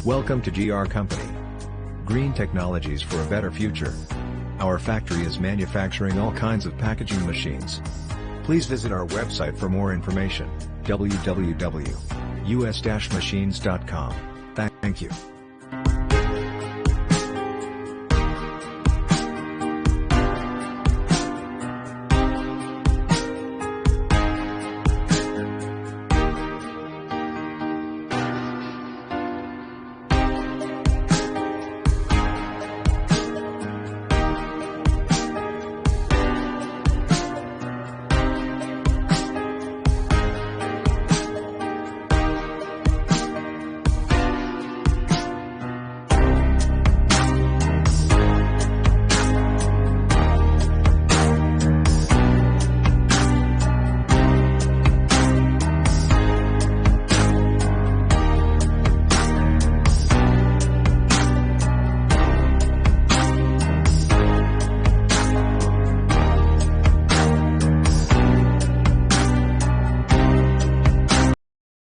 Welcome to GR Company. Green technologies for a better future. Our factory is manufacturing all kinds of packaging machines. Please visit our website for more information, www.us-machines.com. Thank you.